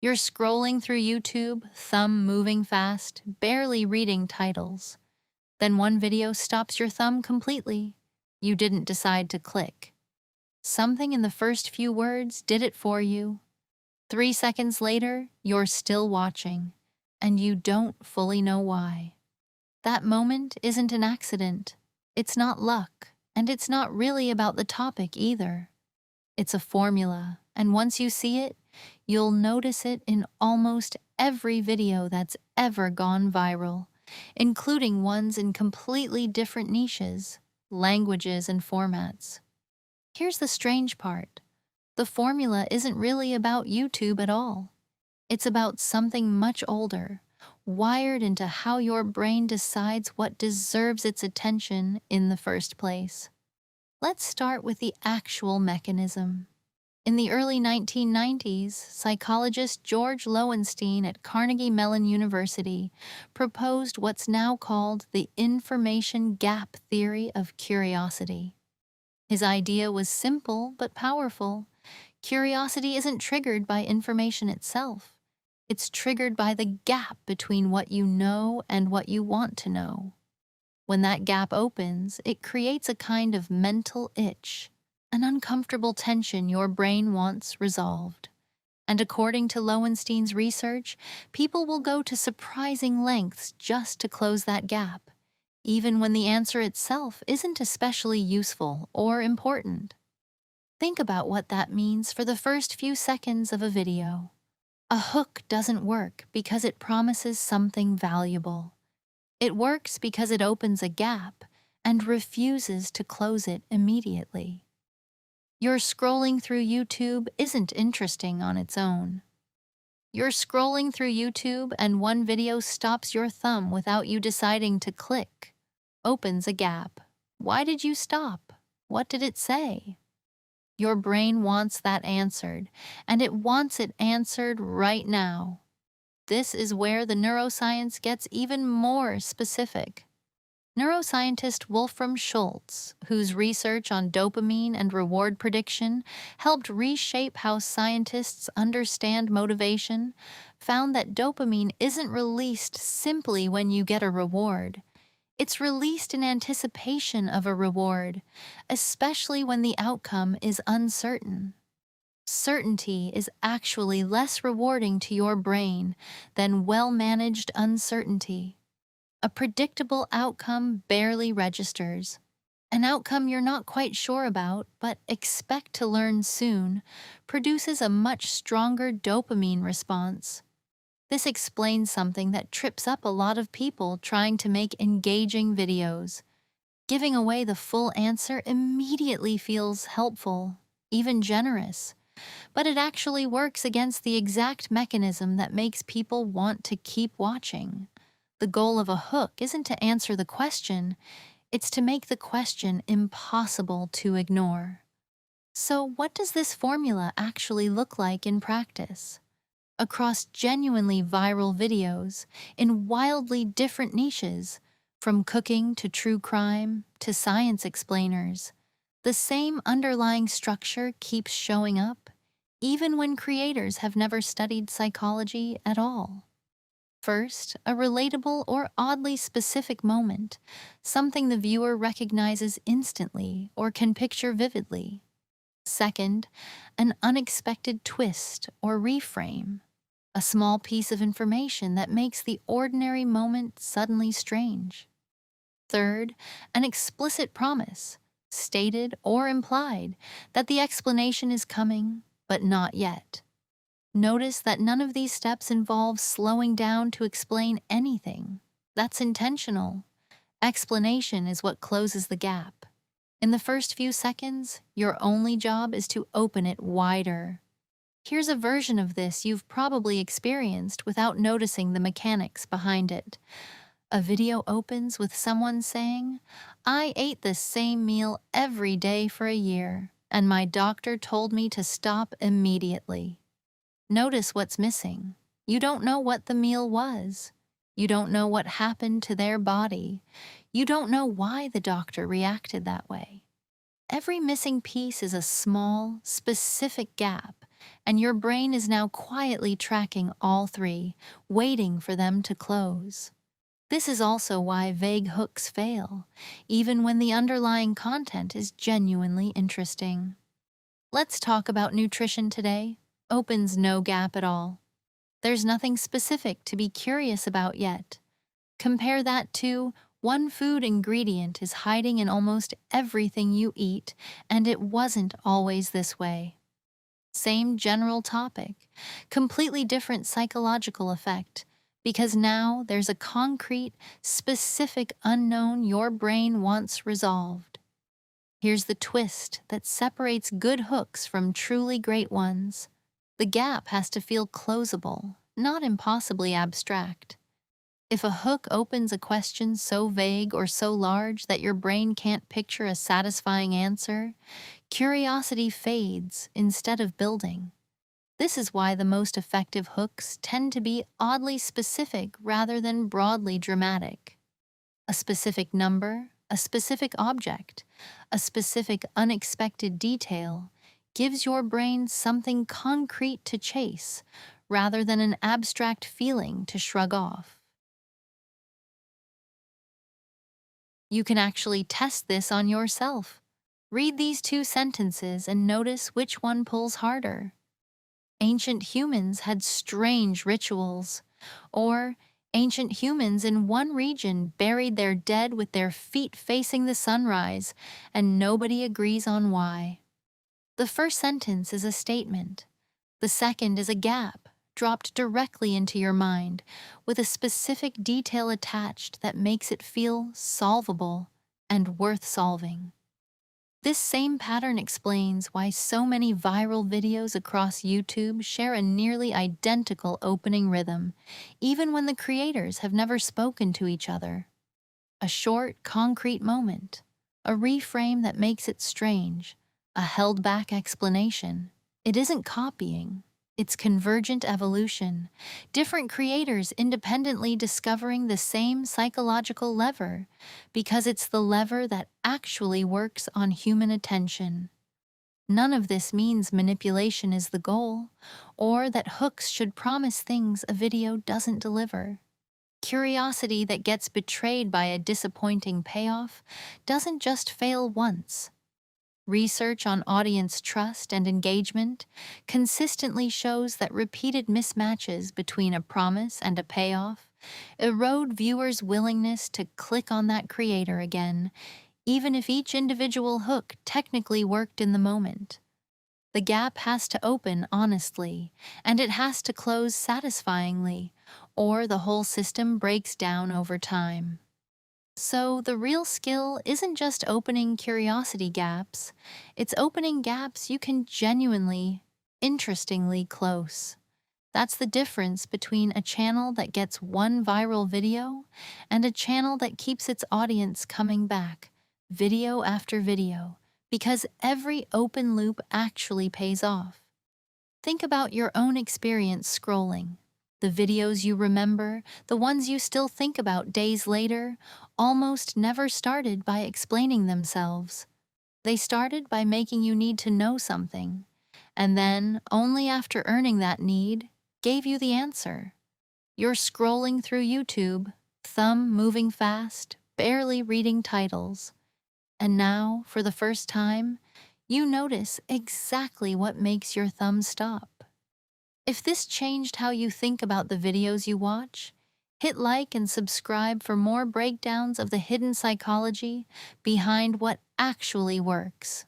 You're scrolling through YouTube, thumb moving fast, barely reading titles. Then one video stops your thumb completely. You didn't decide to click. Something in the first few words did it for you. 3 seconds later, you're still watching, and you don't fully know why. That moment isn't an accident. It's not luck, and it's not really about the topic either. It's a formula, and once you see it, you'll notice it in almost every video that's ever gone viral, including ones in completely different niches, languages, and formats. Here's the strange part. The formula isn't really about YouTube at all. It's about something much older, wired into how your brain decides what deserves its attention in the first place. Let's start with the actual mechanism. In the early 1990s, psychologist George Loewenstein at Carnegie Mellon University proposed what's now called the information gap theory of curiosity. His idea was simple but powerful. Curiosity isn't triggered by information itself. It's triggered by the gap between what you know and what you want to know. When that gap opens, it creates a kind of mental itch, an uncomfortable tension your brain wants resolved. And according to Loewenstein's research, people will go to surprising lengths just to close that gap, even when the answer itself isn't especially useful or important. Think about what that means for the first few seconds of a video. A hook doesn't work because it promises something valuable. It works because it opens a gap and refuses to close it immediately. Your scrolling through YouTube isn't interesting on its own. You're scrolling through YouTube and one video stops your thumb without you deciding to click, opens a gap. Why did you stop? What did it say? Your brain wants that answered, and it wants it answered right now. This is where the neuroscience gets even more specific. Neuroscientist Wolfram Schultz, whose research on dopamine and reward prediction helped reshape how scientists understand motivation, found that dopamine isn't released simply when you get a reward. It's released in anticipation of a reward, especially when the outcome is uncertain. Certainty is actually less rewarding to your brain than well-managed uncertainty. A predictable outcome barely registers. An outcome you're not quite sure about, but expect to learn soon, produces a much stronger dopamine response. This explains something that trips up a lot of people trying to make engaging videos. Giving away the full answer immediately feels helpful, even generous. But it actually works against the exact mechanism that makes people want to keep watching. The goal of a hook isn't to answer the question, it's to make the question impossible to ignore. So what does this formula actually look like in practice? Across genuinely viral videos, in wildly different niches, from cooking to true crime to science explainers, the same underlying structure keeps showing up, even when creators have never studied psychology at all. First, a relatable or oddly specific moment, something the viewer recognizes instantly or can picture vividly. Second, an unexpected twist or reframe, a small piece of information that makes the ordinary moment suddenly strange. Third, an explicit promise, stated or implied, that the explanation is coming, but not yet. Notice that none of these steps involve slowing down to explain anything. That's intentional. Explanation is what closes the gap. In the first few seconds, your only job is to open it wider. Here's a version of this you've probably experienced without noticing the mechanics behind it. A video opens with someone saying, "I ate the same meal every day for a year, and my doctor told me to stop immediately." Notice what's missing. You don't know what the meal was. You don't know what happened to their body. You don't know why the doctor reacted that way. Every missing piece is a small, specific gap and your brain is now quietly tracking all three, waiting for them to close. This is also why vague hooks fail, even when the underlying content is genuinely interesting. Let's talk about nutrition today. Opens no gap at all. There's nothing specific to be curious about yet. Compare that to one food ingredient is hiding in almost everything you eat, and it wasn't always this way. Same general topic, completely different psychological effect, because now there's a concrete, specific unknown your brain wants resolved. Here's the twist that separates good hooks from truly great ones. The gap has to feel closable, not impossibly abstract. If a hook opens a question so vague or so large that your brain can't picture a satisfying answer, curiosity fades instead of building. This is why the most effective hooks tend to be oddly specific rather than broadly dramatic. A specific number, a specific object, a specific unexpected detail gives your brain something concrete to chase rather than an abstract feeling to shrug off. You can actually test this on yourself. Read these two sentences and notice which one pulls harder. Ancient humans had strange rituals, or ancient humans in one region buried their dead with their feet facing the sunrise, and nobody agrees on why. The first sentence is a statement. The second is a gap, dropped directly into your mind, with a specific detail attached that makes it feel solvable and worth solving. This same pattern explains why so many viral videos across YouTube share a nearly identical opening rhythm, even when the creators have never spoken to each other. A short, concrete moment, a reframe that makes it strange, a held-back explanation. It isn't copying. It's convergent evolution, different creators independently discovering the same psychological lever, because it's the lever that actually works on human attention. None of this means manipulation is the goal, or that hooks should promise things a video doesn't deliver. Curiosity that gets betrayed by a disappointing payoff doesn't just fail once. Research on audience trust and engagement consistently shows that repeated mismatches between a promise and a payoff erode viewers' willingness to click on that creator again, even if each individual hook technically worked in the moment. The gap has to open honestly, and it has to close satisfyingly, or the whole system breaks down over time. So the real skill isn't just opening curiosity gaps, it's opening gaps you can genuinely, interestingly close. That's the difference between a channel that gets one viral video and a channel that keeps its audience coming back, video after video, because every open loop actually pays off. Think about your own experience scrolling. The videos you remember, the ones you still think about days later, almost never started by explaining themselves. They started by making you need to know something, and then, only after earning that need, gave you the answer. You're scrolling through YouTube, thumb moving fast, barely reading titles. And now, for the first time, you notice exactly what makes your thumb stop. If this changed how you think about the videos you watch, hit like and subscribe for more breakdowns of the hidden psychology behind what actually works.